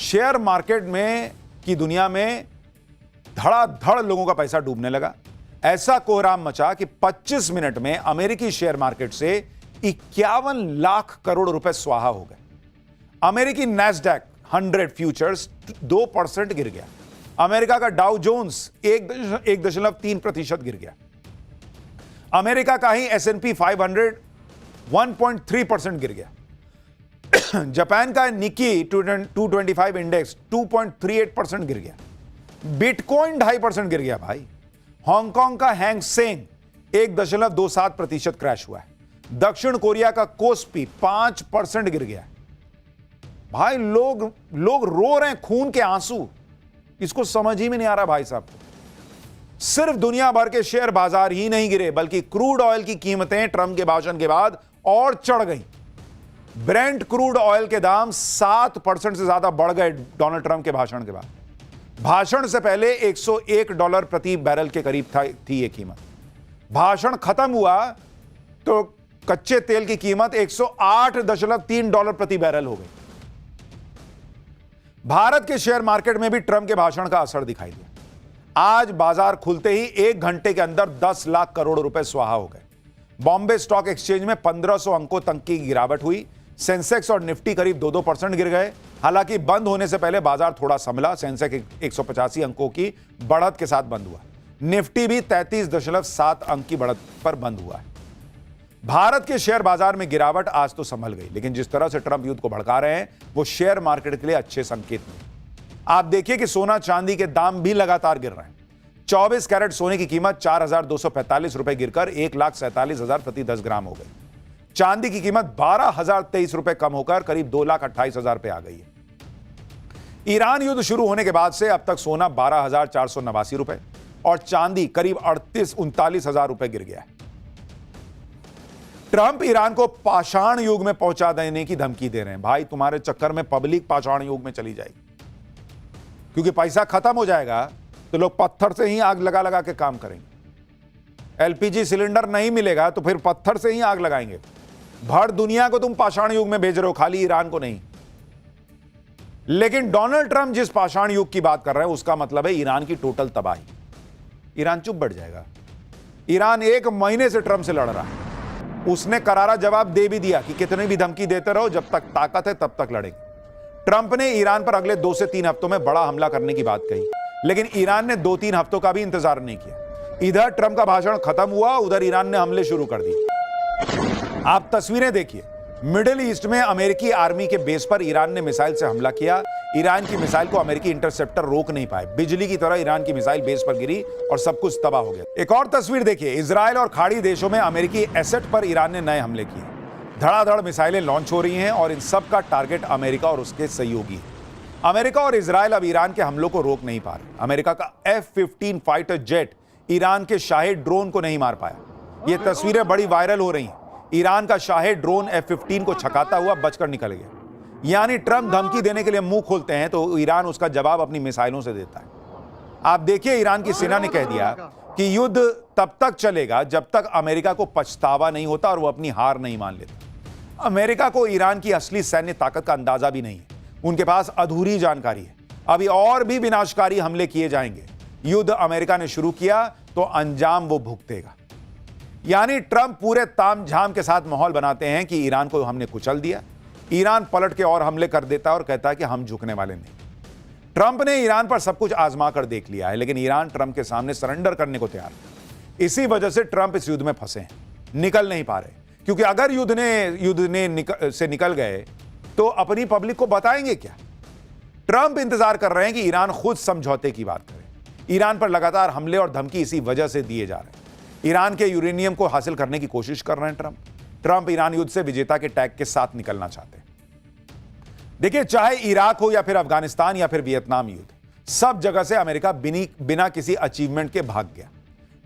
Share market में की दुनिया में धड़ाधड़ लोगों का पैसा डूबने लगा। ऐसा कोहराम मचा कि 25 मिनट में अमेरिकी शेयर मार्केट से 51 लाख करोड़ रुपए स्वाहा हो गए। अमेरिकी नैस्डैक 100 फ्यूचर्स 2% गिर गया। अमेरिका का डाउ जोन्स 1.3% गिर गया। अमेरिका का ही S&P 500 1.3% गिर गया। जापान का निकी 225 इंडेक्स 2.38% गिर गया। बिटकॉइन 2.5% गिर गया भाई। हांगकांग का हैंग सेंग 1.27% क्रैश हुआ है। दक्षिण कोरिया का कोस्पी 5% गिर गया। भाई लोग रो रहे हैं खून के आंसू। इसको समझ ही में नहीं आ रहा भाई साहब। सिर्फ दुनिया भर के शेयर बाजार ही नहीं गिरे, बल्कि क्रूड ऑयल की कीमतें ट्रंप के भाषण के बाद और चढ़ गई। ब्रेंट क्रूड ऑयल के दाम 7% से ज्यादा बढ़ गए डोनाल्ड ट्रंप के भाषण के बाद। भाषण से पहले $101 प्रति बैरल के करीब थी यह कीमत। भाषण खत्म हुआ तो कच्चे तेल की कीमत $108.3 प्रति बैरल हो गई। भारत के शेयर मार्केट में भी ट्रंप के भाषण का असर दिखाई दिया। आज बाजार खुलते ही 1 घंटे के अंदर 10 लाख करोड़ रुपए स्वाहा हो गए। बॉम्बे स्टॉक एक्सचेंज में 1500 अंकों तक की गिरावट हुई। सेंसेक्स और निफ्टी करीब 2-2% गिर गए। हालांकि बंद होने से पहले बाजार थोड़ा संभला। सेंसेक्स 185 अंकों की बढ़त के साथ बंद हुआ। निफ्टी भी 33.7 अंक की बढ़त पर बंद हुआ है। भारत के शेयर बाजार में गिरावट आज तो संभल गई, लेकिन जिस तरह से ट्रंप युद्ध को भड़का रहे हैं वो शेयर मार्केट के लिए अच्छे संकेत नहीं। आप देखिए कि सोना चांदी के दाम भी लगातार गिर रहे हैं। 24 कैरेट सोने की कीमत 4,245 रुपए गिरकर 1,47,000 प्रति 10 ग्राम हो गई। चांदी की कीमत 12,023 रुपए कम होकर करीब 2,28,000 पे आ गई है। ईरान युद्ध शुरू होने के बाद से अब तक सोना 12,489 रुपए और चांदी करीब 39,000 रुपए गिर गया है। ट्रंप ईरान को पाषाण युग में पहुंचा देने की धमकी दे रहे हैं। भाई तुम्हारे चक्कर में पब्लिक पाषाण युग में चली जाएगी, क्योंकि पैसा खत्म हो जाएगा तो लोग पत्थर से ही आग लगा लगा के काम करेंगे। एलपीजी सिलेंडर नहीं मिलेगा तो फिर पत्थर से ही आग लगाएंगे। भर दुनिया को तुम पाषाण युग में भेज रहे हो, खाली ईरान को नहीं। लेकिन डोनाल्ड ट्रंप जिस पाषाण युग की बात कर रहे हैं उसका मतलब है ईरान की टोटल तबाही। ईरान चुप बैठ जाएगा। ईरान 1 महीने से ट्रंप से लड़ रहा है। उसने करारा जवाब दे भी दिया कि कितनी भी धमकी देते रहो, जब तक ताकत है तब तक लड़ेंगे। ट्रंप ने ईरान पर अगले 2 से 3 हफ्तों में बड़ा हमला करने की बात कही, लेकिन ईरान ने 2-3 हफ्तों का भी इंतजार नहीं किया। इधर ट्रंप का भाषण खत्म हुआ, उधर ईरान ने हमले शुरू कर दिए। आप तस्वीरें देखिए। मिडिल ईस्ट में अमेरिकी आर्मी के बेस पर ईरान ने मिसाइल से हमला किया। ईरान की मिसाइल को अमेरिकी इंटरसेप्टर रोक नहीं पाए। बिजली की तरह ईरान की मिसाइल बेस पर गिरी और सब कुछ तबाह हो गया। एक और तस्वीर देखिए। इजराइल और खाड़ी देशों में अमेरिकी एसेट पर ईरान ने नए हमले किए। धड़ाधड़ मिसाइलें लॉन्च हो रही हैं और इन सब का टारगेट अमेरिका और उसके सहयोगी है। अमेरिका और इजराइल अब ईरान के हमलों को रोक नहीं पा रहे। अमेरिका का F-15 फाइटर जेट ईरान के शाहिद ड्रोन को नहीं मार पाया। ये तस्वीरें बड़ी वायरल हो रही हैं। ईरान का शाहिद ड्रोन F-15 को छकाता हुआ बचकर निकल गया। यानी ट्रंप धमकी देने के लिए मुंह खोलते हैं तो ईरान उसका जवाब अपनी मिसाइलों से देता है। आप देखिए, ईरान की सेना ने कह दिया कि युद्ध तब तक चलेगा जब तक अमेरिका को पछतावा नहीं होता और वो अपनी हार नहीं मान लेता। अमेरिका को ईरान की असली सैन्य ताकत का अंदाजा भी नहीं है। उनके पास अधूरी जानकारी है। अभी और भी विनाशकारी हमले किए जाएंगे। युद्ध अमेरिका ने शुरू किया तो अंजाम वो भुगतेगा। यानी ट्रंप पूरे तामझाम के साथ माहौल बनाते हैं कि ईरान को हमने कुचल दिया। ईरान पलट के और हमले कर देता है और कहता है कि हम झुकने वाले नहीं। ट्रंप ने ईरान पर सब कुछ आजमा कर देख लिया है, लेकिन ईरान ट्रंप के सामने सरेंडर करने को तैयार है। इसी वजह से ट्रंप इस युद्ध में फंसे हैं, निकल नहीं पा रहे। क्योंकि अगर युद्ध से निकल गए तो अपनी पब्लिक को बताएंगे क्या? ट्रंप इंतजार कर रहे हैं कि ईरान खुद समझौते की बात करे। ईरान पर लगातार हमले और धमकी इसी वजह से दिए जा रहे हैं। ईरान के यूरेनियम को हासिल करने की कोशिश कर रहे हैं ट्रंप ईरान युद्ध से विजेता के टैग के साथ निकलना चाहते हैं। देखिए, चाहे इराक हो या फिर अफगानिस्तान या फिर वियतनाम युद्ध, सब जगह से अमेरिका बिना किसी अचीवमेंट के भाग गया।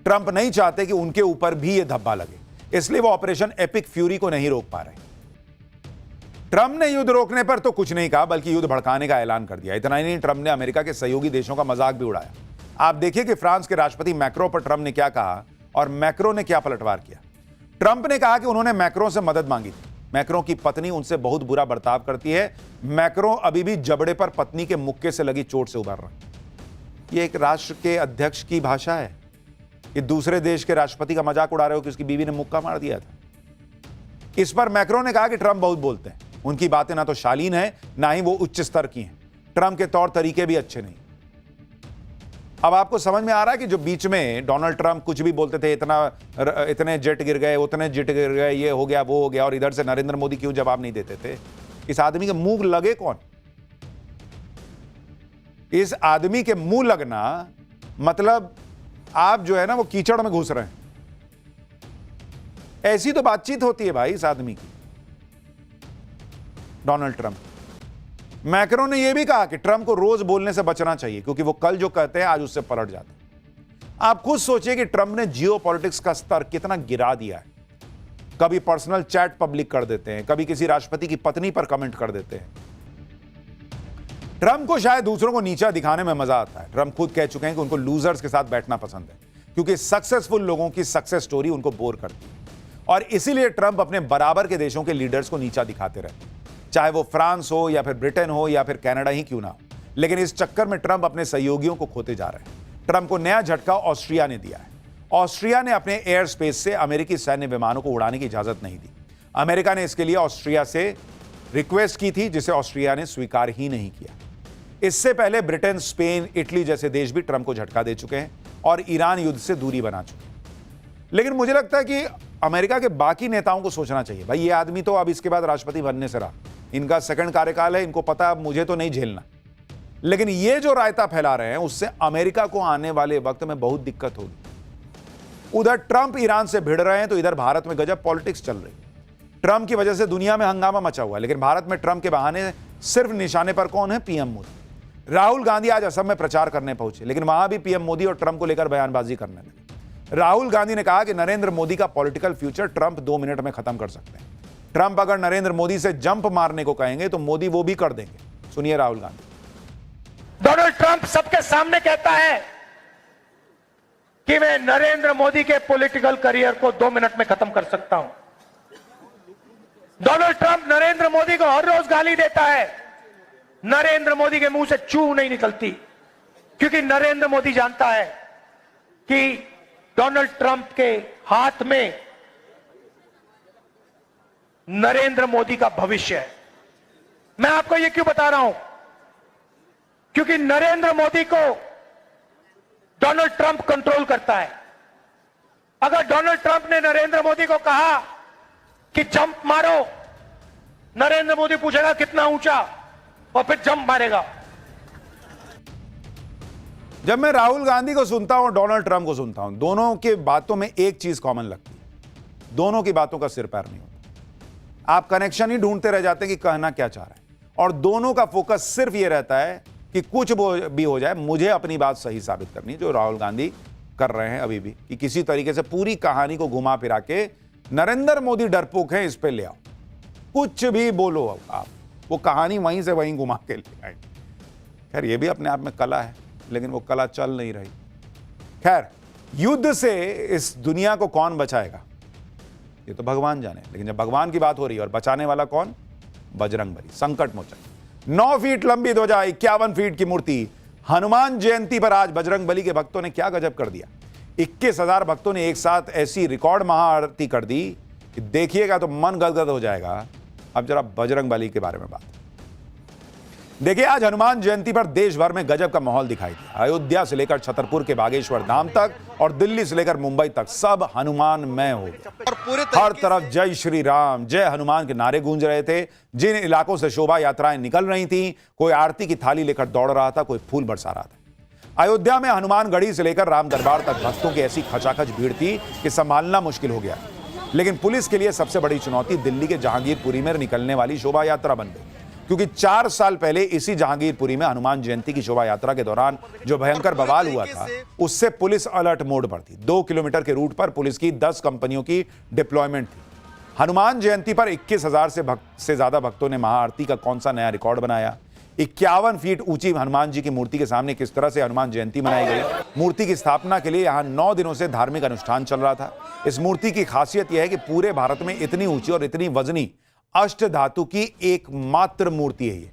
ट्रंप नहीं चाहते कि उनके ऊपर भी यह धब्बा लगे, इसलिए वो ऑपरेशन एपिक फ्यूरी को नहीं रोक पा रहे। ट्रंप ने युद्ध रोकने पर तो कुछ नहीं कहा, बल्कि युद्ध भड़काने का ऐलान कर दिया। इतना ही नहीं, ट्रंप ने अमेरिका के सहयोगी देशों का मजाक भी उड़ाया। आप देखिए कि फ्रांस के राष्ट्रपति मैक्रो पर ट्रंप ने क्या कहा और मैक्रो ने क्या पलटवार किया। ट्रंप ने कहा कि उन्होंने मैक्रो से मदद मांगी थी। मैक्रों की पत्नी उनसे बहुत बुरा बर्ताव करती है। मैक्रों अभी भी जबड़े पर पत्नी के मुक्के से लगी चोट से उबर रहे हैं। यह एक राष्ट्र के अध्यक्ष की भाषा है कि दूसरे देश के राष्ट्रपति का मजाक उड़ा रहे हो कि उसकी बीवी ने मुक्का मार दिया था। इस पर मैक्रों ने कहा कि ट्रंप बहुत बोलते हैं, उनकी बातें ना तो शालीन है ना ही वो उच्च स्तर की हैं, ट्रंप के तौर तरीके भी अच्छे नहीं। अब आपको समझ में आ रहा है कि जो बीच में डोनाल्ड ट्रंप कुछ भी बोलते थे, इतने जेट गिर गए, उतने जेट गिर गए, ये हो गया वो हो गया, और इधर से नरेंद्र मोदी क्यों जवाब नहीं देते थे। इस आदमी के मुंह लगे कौन? इस आदमी के मुंह लगना मतलब आप जो है ना वो कीचड़ में घुस रहे हैं। ऐसी तो बातचीत होती है भाई इस आदमी की, डोनाल्ड ट्रंप। मैक्रों ने यह भी कहा कि ट्रंप को रोज बोलने से बचना चाहिए क्योंकि वो कल जो कहते हैं आज उससे पलट जाते हैं। आप खुद सोचिए कि ट्रंप ने जियोपॉलिटिक्स का स्तर कितना गिरा दिया है। कभी पर्सनल चैट पब्लिक कर देते हैं, कभी किसी राष्ट्रपति की पत्नी पर कमेंट कर देते हैं। ट्रंप को शायद दूसरों को नीचा दिखाने में मजा आता है। ट्रंप खुद कह चुके हैं कि उनको लूजर्स के साथ बैठना पसंद है क्योंकि सक्सेसफुल लोगों की सक्सेस स्टोरी उनको बोर करती है, और इसीलिए ट्रंप अपने बराबर के देशों के लीडर्स को नीचा दिखाते रहते हैं, चाहे वो फ्रांस हो या फिर ब्रिटेन हो या फिर कनाडा ही क्यों ना हो। लेकिन इस चक्कर में ट्रंप अपने सहयोगियों को खोते जा रहे हैं। ट्रंप को नया झटका ऑस्ट्रिया ने दिया है। ऑस्ट्रिया ने अपने एयर स्पेस से अमेरिकी सैन्य विमानों को उड़ाने की इजाजत नहीं दी। अमेरिका ने इसके लिए ऑस्ट्रिया से रिक्वेस्ट की थी जिसे ऑस्ट्रिया ने स्वीकार ही नहीं किया। इससे पहले ब्रिटेन, स्पेन, इटली जैसे देश भी ट्रंप को झटका दे चुके हैं और ईरान युद्ध से दूरी बना चुके हैं। लेकिन मुझे लगता है कि अमेरिका के बाकी नेताओं को सोचना चाहिए, भाई ये आदमी तो अब इसके बाद राष्ट्रपति बनने से रहा, इनका सेकंड कार्यकाल है, इनको पता अब मुझे तो नहीं झेलना। लेकिन ये जो रायता फैला रहे हैं उससे अमेरिका को आने वाले वक्त में बहुत दिक्कत होगी। उधर ट्रंप ईरान से भिड़ रहे हैं तो इधर भारत में गजब पॉलिटिक्स चल रही है। ट्रंप की वजह से दुनिया में हंगामा मचा हुआ है, लेकिन भारत में ट्रंप के बहाने सिर्फ निशाने पर कौन है? पीएम मोदी। राहुल गांधी आज असम में प्रचार करने पहुंचे, लेकिन वहां भी पीएम मोदी और ट्रंप को लेकर बयानबाजी करने लगे। राहुल गांधी ने कहा कि नरेंद्र मोदी का पॉलिटिकल फ्यूचर ट्रंप 2 मिनट में खत्म कर सकते हैं। ट्रंप अगर नरेंद्र मोदी से जंप मारने को कहेंगे तो मोदी वो भी कर देंगे। सुनिए राहुल गांधी। डोनाल्ड ट्रंप सबके सामने कहता है कि मैं नरेंद्र मोदी के पॉलिटिकल करियर को 2 मिनट में खत्म कर सकता हूं। डोनाल्ड ट्रंप नरेंद्र मोदी को हर रोज गाली देता है। नरेंद्र मोदी के मुंह से चू नहीं निकलती क्योंकि नरेंद्र मोदी जानता है कि डोनाल्ड ट्रंप के हाथ में नरेंद्र मोदी का भविष्य है। मैं आपको यह क्यों बता रहा हूं? क्योंकि नरेंद्र मोदी को डोनाल्ड ट्रंप कंट्रोल करता है। अगर डोनाल्ड ट्रंप ने नरेंद्र मोदी को कहा कि जंप मारो, नरेंद्र मोदी पूछेगा कितना ऊंचा और फिर जंप मारेगा। जब मैं राहुल गांधी को सुनता हूं, डोनाल्ड ट्रंप को सुनता हूं, दोनों के बातों में एक चीज कॉमन लगती है, दोनों की बातों का सिर पैर नहीं होता। आप कनेक्शन ही ढूंढते रह जाते हैं कि कहना क्या चाह रहे हैं, और दोनों का फोकस सिर्फ ये रहता है कि कुछ भी हो जाए, मुझे अपनी बात सही साबित करनी है, जो राहुल गांधी कर रहे हैं अभी भी, कि किसी तरीके से पूरी कहानी को घुमा फिरा के नरेंद्र मोदी डरपोक है, इस पे ले आओ, कुछ भी बोलो आप, वो कहानी वहीं से वहीं घुमा के ले आए। खैर ये भी अपने आप में कला है, लेकिन वो कला चल नहीं रही। खैर युद्ध से इस दुनिया को कौन बचाएगा ये तो भगवान जाने, लेकिन जब भगवान की बात हो रही है और बचाने वाला कौन? बजरंगबली, संकट मोचन। 9 फीट लंबी ध्वजा, 51 फीट की मूर्ति। हनुमान जयंती पर आज बजरंगबली के भक्तों ने क्या गजब कर दिया। 21,000 भक्तों ने एक साथ ऐसी रिकॉर्ड महाआरती कर दी कि देखिएगा तो मन गदगद हो जाएगा। अब जरा बजरंगबली के बारे में बात देखिए। आज हनुमान जयंती पर देश भर में गजब का माहौल दिखाई दिया। अयोध्या से लेकर छतरपुर के बागेश्वर धाम तक और दिल्ली से लेकर मुंबई तक सब हनुमानमय हो गए। हर तरफ जय श्री राम, जय हनुमान के नारे गूंज रहे थे। जिन इलाकों से शोभा यात्राएं निकल रही थीं, कोई आरती की थाली लेकर दौड़ रहा था, कोई फूल बरसा रहा था। अयोध्या में हनुमानगढ़ी से लेकर राम दरबार तक भक्तों की ऐसी खचाखच भीड़ थी कि संभालना मुश्किल हो गया। लेकिन पुलिस के लिए सबसे बड़ी चुनौती दिल्ली के जहांगीरपुरी में निकलने वाली शोभा यात्रा बन गई, क्योंकि 4 साल पहले इसी जहांगीरपुरी में हनुमान जयंती की शोभा यात्रा के दौरान जो भयंकर बवाल हुआ था, उससे पुलिस अलर्ट मोड पर थी। 2 किलोमीटर के रूट पर पुलिस की 10 कंपनियों की डिप्लॉयमेंट थी। हनुमान जयंती पर 21,000 से ज्यादा भक्तों ने महाआरती का कौन सा नया रिकॉर्ड बनाया। 51 फीट ऊंची हनुमान जी की मूर्ति के सामने किस तरह से हनुमान जयंती मनाई गई। मूर्ति की स्थापना के लिए यहां 9 दिनों से धार्मिक अनुष्ठान चल रहा था। इस मूर्ति की खासियत यह है कि पूरे भारत में इतनी ऊंची और इतनी वजनी अष्ट धातु की एकमात्र मूर्ति है ये।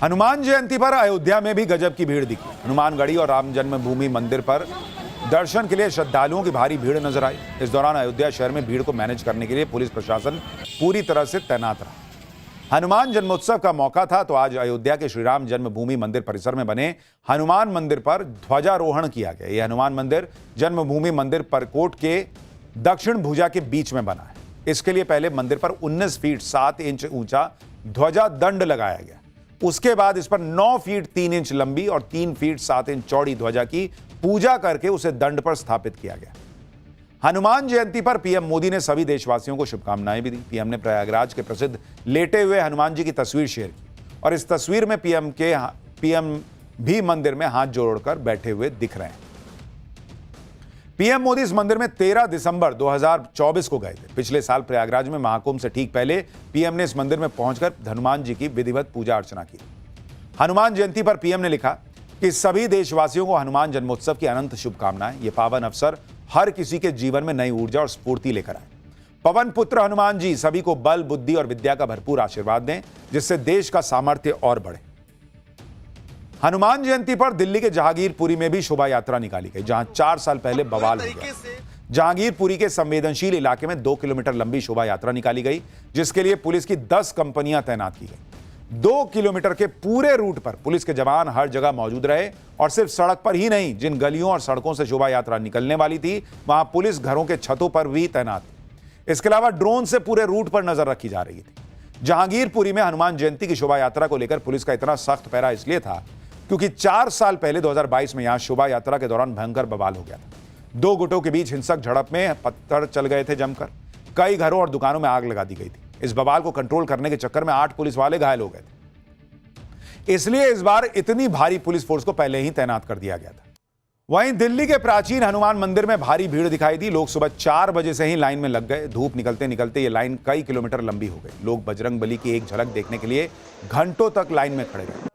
हनुमान जयंती पर अयोध्या में भी गजब की भीड़ दिखी। हनुमानगढ़ी और राम जन्मभूमि मंदिर पर दर्शन के लिए श्रद्धालुओं की भारी भीड़ नजर आई। इस दौरान अयोध्या शहर में भीड़ को मैनेज करने के लिए पुलिस प्रशासन पूरी तरह से तैनात रहा। हनुमान जन्मोत्सव का मौका था तो आज अयोध्या के श्री राम जन्मभूमि मंदिर परिसर में बने हनुमान मंदिर पर ध्वजारोहण किया गया। यह हनुमान मंदिर जन्मभूमि मंदिर परकोट के दक्षिण भुजा के बीच में बना है। इसके लिए पहले मंदिर पर 19 फीट 7 इंच ऊंचा ध्वजा दंड लगाया गया। उसके बाद इस पर 9 फीट 3 इंच लंबी और 3 फीट 7 इंच चौड़ी ध्वजा की पूजा करके उसे दंड पर स्थापित किया गया। हनुमान जयंती पर पीएम मोदी ने सभी देशवासियों को शुभकामनाएं भी दी। पीएम ने प्रयागराज के प्रसिद्ध लेटे हुए हनुमान जी की तस्वीर शेयर की और इस तस्वीर में पीएम भी मंदिर में हाथ जोड़कर बैठे हुए दिख रहे हैं। पीएम मोदी इस मंदिर में 13 दिसंबर 2024 को गए थे। पिछले साल प्रयागराज में महाकुंभ से ठीक पहले पीएम ने इस मंदिर में पहुंचकर हनुमान जी की विधिवत पूजा अर्चना की। हनुमान जयंती पर पीएम ने लिखा कि सभी देशवासियों को हनुमान जन्मोत्सव की अनंत शुभकामनाएं। ये पावन अवसर हर किसी के जीवन में नई ऊर्जा और स्फूर्ति लेकर आए। पवन पुत्र हनुमान जी सभी को बल, बुद्धि और विद्या का भरपूर आशीर्वाद दें, जिससे देश का सामर्थ्य और बढ़े। हनुमान जयंती पर दिल्ली के जहांगीरपुरी में भी शोभा यात्रा निकाली गई, जहां 4 साल पहले बवाल हो गया। जहांगीरपुरी के संवेदनशील इलाके में 2 किलोमीटर लंबी शोभा यात्रा निकाली गई, जिसके लिए पुलिस की 10 कंपनियां तैनात की गई। 2 किलोमीटर के पूरे रूट पर पुलिस के जवान हर जगह मौजूद रहे और सिर्फ सड़क पर ही नहीं, जिन गलियों और सड़कों से शोभा यात्रा निकलने वाली थी वहां पुलिस घरों के छतों पर भी तैनात थी। इसके अलावा ड्रोन से पूरे रूट पर नजर रखी जा रही थी। जहांगीरपुरी में हनुमान जयंती की शोभा यात्रा को लेकर पुलिस का इतना सख्त पहरा इसलिए था क्योंकि 4 साल पहले 2022 में यहां शोभा यात्रा के दौरान भयंकर बवाल हो गया था। 2 गुटों के बीच हिंसक झड़प में पत्थर चल गए थे जमकर। कई घरों और दुकानों में आग लगा दी गई थी। इस बवाल को कंट्रोल करने के चक्कर में 8 पुलिस वाले घायल हो गए थे। इसलिए इस बार इतनी भारी पुलिस फोर्स को पहले ही तैनात कर दिया गया था। वहीं दिल्ली के प्राचीन हनुमान मंदिर में भारी भीड़ दिखाई दी। लोग सुबह 4 बजे से ही लाइन में लग गए। धूप निकलते निकलते ये लाइन कई किलोमीटर लंबी हो गई। लोग बजरंगबली की एक झलक देखने के लिए घंटों तक लाइन में खड़े रहे।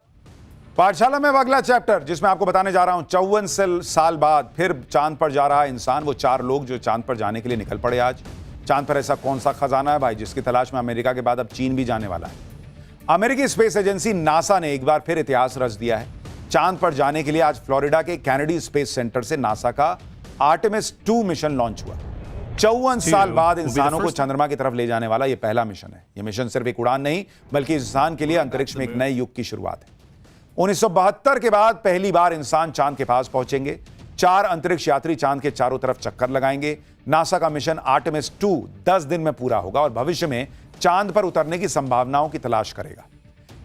पाठशाला में अब अगला चैप्टर, जिसमें आपको बताने जा रहा हूं 54 साल बाद फिर चांद पर जा रहा है इंसान। वो 4 लोग जो चांद पर जाने के लिए निकल पड़े आज। चांद पर ऐसा कौन सा खजाना है भाई, जिसकी तलाश में अमेरिका के बाद अब चीन भी जाने वाला है। अमेरिकी स्पेस एजेंसी नासा ने एक बार फिर इतिहास रच दिया है। चांद पर जाने के लिए आज फ्लोरिडा के कैनेडी स्पेस सेंटर से नासा का आर्टेमिस 2 मिशन लॉन्च हुआ। 54 साल बाद इंसानों को चंद्रमा की तरफ ले जाने वाला यह पहला मिशन है। यह मिशन सिर्फ एक उड़ान नहीं, बल्कि इंसान के लिए अंतरिक्ष में एक नए युग की शुरुआत है। 1972 के बाद पहली बार इंसान चांद के पास पहुंचेंगे। 4 अंतरिक्ष यात्री चांद के चारों तरफ चक्कर लगाएंगे। नासा का मिशन आर्टेमिस 2 10 दिन में पूरा होगा और भविष्य में चांद पर उतरने की संभावनाओं की तलाश करेगा।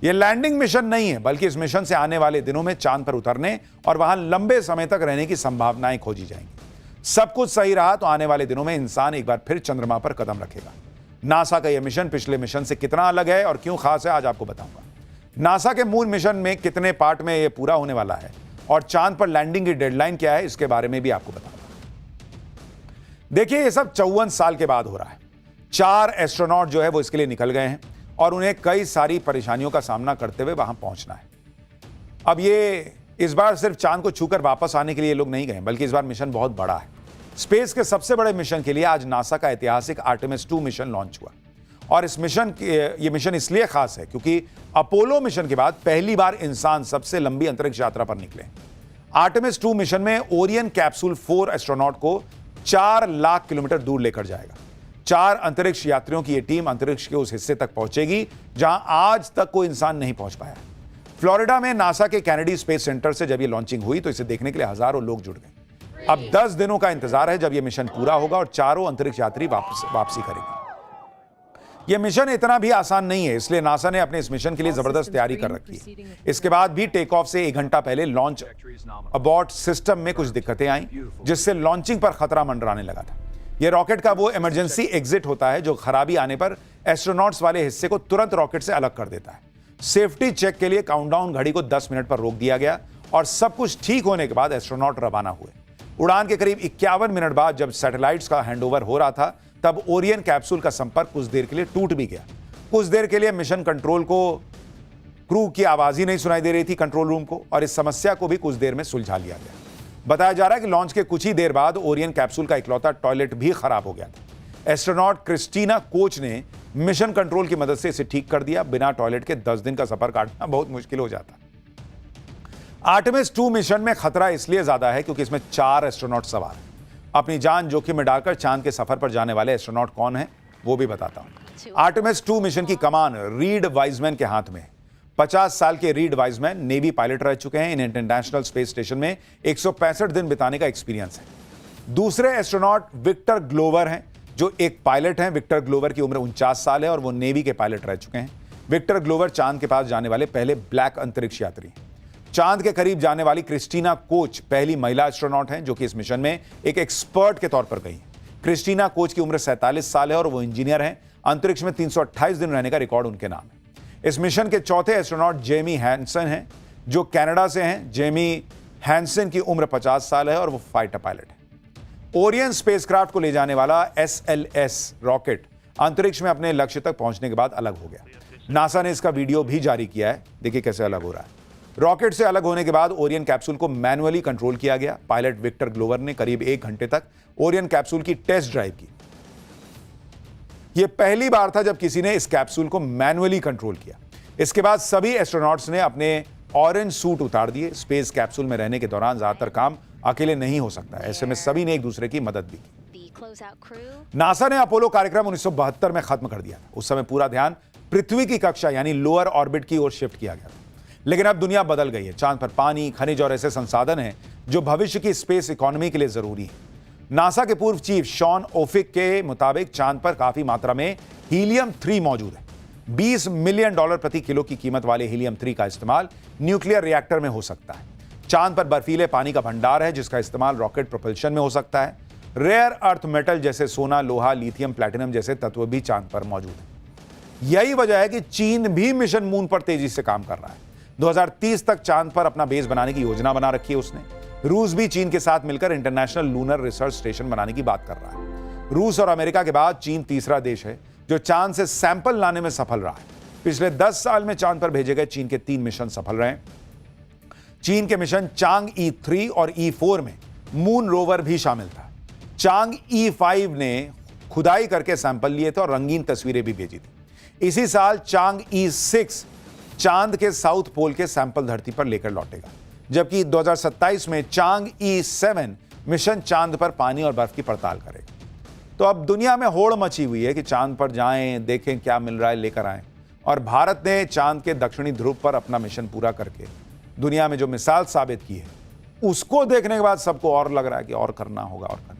यह लैंडिंग मिशन नहीं है, बल्कि इस मिशन से आने वाले दिनों में चांद पर उतरने और वहां लंबे समय तक रहने की संभावनाएं खोजी जाएंगी। सब कुछ सही रहा तो आने वाले दिनों में इंसान एक बार फिर चंद्रमा पर कदम रखेगा। नासा का यह मिशन पिछले मिशन से कितना अलग है और क्यों खास है, आज आपको बताऊंगा। नासा के मून मिशन में कितने पार्ट में यह पूरा होने वाला है और चांद पर लैंडिंग की डेडलाइन क्या है, इसके बारे में भी आपको बताऊंगा। देखिए, यह सब 54 साल के बाद हो रहा है। 4 एस्ट्रोनॉट जो है वो इसके लिए निकल गए हैं और उन्हें कई सारी परेशानियों का सामना करते हुए वहां पहुंचना है। अब ये इस बार सिर्फ चांद को छूकर वापस आने के लिए लोग नहीं गए, बल्कि इस बार मिशन बहुत बड़ा है। स्पेस के सबसे बड़े मिशन के लिए आज नासा का ऐतिहासिक आर्टेमिस 2 मिशन लॉन्च हुआ और इस मिशन ये मिशन इसलिए खास है क्योंकि अपोलो मिशन के बाद पहली बार इंसान सबसे लंबी अंतरिक्ष यात्रा पर निकले। आर्टेमिस 2 मिशन में ओरियन कैप्सूल 4 एस्ट्रोनॉट को 4 लाख किलोमीटर दूर लेकर जाएगा। 4 अंतरिक्ष यात्रियों की यह टीम अंतरिक्ष के उस हिस्से तक पहुंचेगी जहां आज तक कोई इंसान नहीं पहुंच पाया। फ्लोरिडा में नासा के कैनेडी स्पेस सेंटर से जब यह लॉन्चिंग हुई तो इसे देखने के लिए हजारों लोग जुट गए। अब 10 दिनों का इंतजार है जब यह मिशन पूरा होगा और चारों अंतरिक्ष यात्री वापसी करेंगे। यह मिशन इतना भी आसान नहीं है, इसलिए नासा ने अपने इस मिशन के लिए जबरदस्त तैयारी कर रखी है। इसके बाद भी टेक ऑफ से 1 घंटा पहले लॉन्च अबॉर्ट सिस्टम में कुछ दिक्कतें आईं, जिससे लॉन्चिंग पर खतरा मंडराने लगा था। यह रॉकेट का वो इमरजेंसी एग्जिट होता है जो खराबी आने पर एस्ट्रोनॉट्स वाले हिस्से को तुरंत रॉकेट से अलग कर देता है। सेफ्टी चेक के लिए काउंटडाउन घड़ी को 10 मिनट पर रोक दिया गया और सब कुछ ठीक होने के बाद एस्ट्रोनॉट रवाना हुए। उड़ान के करीब 51 मिनट बाद जब सैटेलाइट्स का हैंडओवर हो रहा था तब ओरियन कैप्सूल का संपर्क कुछ देर के लिए टूट भी गया। कुछ देर के लिए मिशन कंट्रोल को क्रू की आवाज ही नहीं सुनाई दे रही थी कंट्रोल रूम को, और इस समस्या को भी कुछ देर में सुलझा लिया गया। बताया जा रहा है कि लॉन्च के कुछ ही देर बाद ओरियन कैप्सूल का इकलौता टॉयलेट भी खराब हो गया था। एस्ट्रोनॉट क्रिस्टीना कोच ने मिशन कंट्रोल की मदद से इसे ठीक कर दिया। बिना टॉयलेट के 10 दिन का सफर काटना बहुत मुश्किल हो जाता। आर्टेमिस 2 मिशन में खतरा इसलिए ज्यादा है क्योंकि इसमें 4 एस्ट्रोनॉट सवार हैं। अपनी जान जोखिम में डालकर चांद के सफर पर जाने वाले एस्ट्रोनॉट कौन हैं वो भी बताता हूं। आर्टेमिस 2 मिशन की कमान रीड वाइजमैन के हाथ में है। 50 साल के रीड वाइजमैन नेवी पायलट रह चुके हैं। इन इंटरनेशनल स्पेस स्टेशन में 165 दिन बिताने का एक्सपीरियंस है। दूसरे एस्ट्रोनॉट विक्टर ग्लोवर हैं जो एक पायलट हैं। विक्टर ग्लोवर की उम्र 49 साल है और वो नेवी के पायलट रह चुके हैं। विक्टर ग्लोवर चांद के पास जाने वाले पहले ब्लैक अंतरिक्ष यात्री हैं। चांद के करीब जाने वाली क्रिस्टीना कोच पहली महिला एस्ट्रोनॉट हैं जो कि इस मिशन में एक एक्सपर्ट के तौर पर गई हैं। क्रिस्टीना कोच की उम्र 47 साल है और वो इंजीनियर हैं। अंतरिक्ष में 328 दिन रहने का रिकॉर्ड उनके नाम है। इस मिशन के चौथे एस्ट्रोनॉट जेमी हैंसन हैं जो कनाडा से हैं। जेमी हैंसन की उम्र 50 साल है और वो फाइटर पायलट है। ओरियन स्पेसक्राफ्ट को ले जाने वाला SLS रॉकेट अंतरिक्ष में अपने लक्ष्य तक पहुंचने के बाद अलग हो गया। नासा ने इसका वीडियो भी जारी किया है। देखिए कैसे अलग हो रहा है। रॉकेट से अलग होने के बाद ओरियन कैप्सूल को मैनुअली कंट्रोल किया गया। पायलट विक्टर ग्लोवर ने करीब 1 घंटे तक ओरियन कैप्सूल की टेस्ट ड्राइव की। यह पहली बार था जब किसी ने इस कैप्सूल को मैनुअली कंट्रोल किया। इसके बाद सभी एस्ट्रोनॉट्स ने अपने ऑरेंज सूट उतार दिए। स्पेस कैप्सूल में रहने के दौरान ज्यादातर काम अकेले नहीं हो सकता, ऐसे में सभी ने एक दूसरे की मदद भी की। नासा ने अपोलो कार्यक्रम 1972 में खत्म कर दिया था। उस समय पूरा ध्यान पृथ्वी की कक्षा यानी लोअर ऑर्बिट की ओर शिफ्ट किया गया था। लेकिन अब दुनिया बदल गई है। चांद पर पानी, खनिज और ऐसे संसाधन हैं जो भविष्य की स्पेस इकोनॉमी के लिए जरूरी है। नासा के पूर्व चीफ शॉन ओफिक के मुताबिक चांद पर काफी मात्रा में हीलियम 3 मौजूद है। $20 मिलियन प्रति किलो की कीमत वाले हीलियम 3 का इस्तेमाल न्यूक्लियर रिएक्टर में हो सकता है। चांद पर बर्फीले पानी का भंडार है जिसका इस्तेमाल रॉकेट प्रोपल्शन में हो सकता है। रेयर अर्थ मेटल जैसे सोना, लोहा, लिथियम, प्लैटिनम जैसे तत्व भी चांद पर मौजूद है। यही वजह है कि चीन भी मिशन मून पर तेजी से काम कर रहा है। 2030 तक चांद पर अपना बेस बनाने की योजना बना रखी है उसने। रूस भी चीन के साथ मिलकर इंटरनेशनल लूनर रिसर्च स्टेशन बनाने की बात कर रहा है। रूस और अमेरिका के बाद चीन तीसरा देश है जो चांद से सैंपल लाने में सफल रहा है। पिछले 10 साल में चांद पर भेजे गए चीन के 3 मिशन सफल रहे। चीन के मिशन चांग E3 और E4 में मून रोवर भी शामिल था। चांग E5 ने खुदाई करके सैंपल लिए थे और रंगीन तस्वीरें भी भेजी थी। इसी साल चांग E6 चांद के साउथ पोल के सैंपल धरती पर लेकर लौटेगा, जबकि 2027 में चांग E7 मिशन चांद पर पानी और बर्फ की पड़ताल करेगा। तो अब दुनिया में होड़ मची हुई है कि चांद पर जाएं, देखें क्या मिल रहा है, लेकर आएं। और भारत ने चांद के दक्षिणी ध्रुव पर अपना मिशन पूरा करके दुनिया में जो मिसाल साबित की है उसको देखने के बाद सबको और लग रहा है कि और करना होगा और करना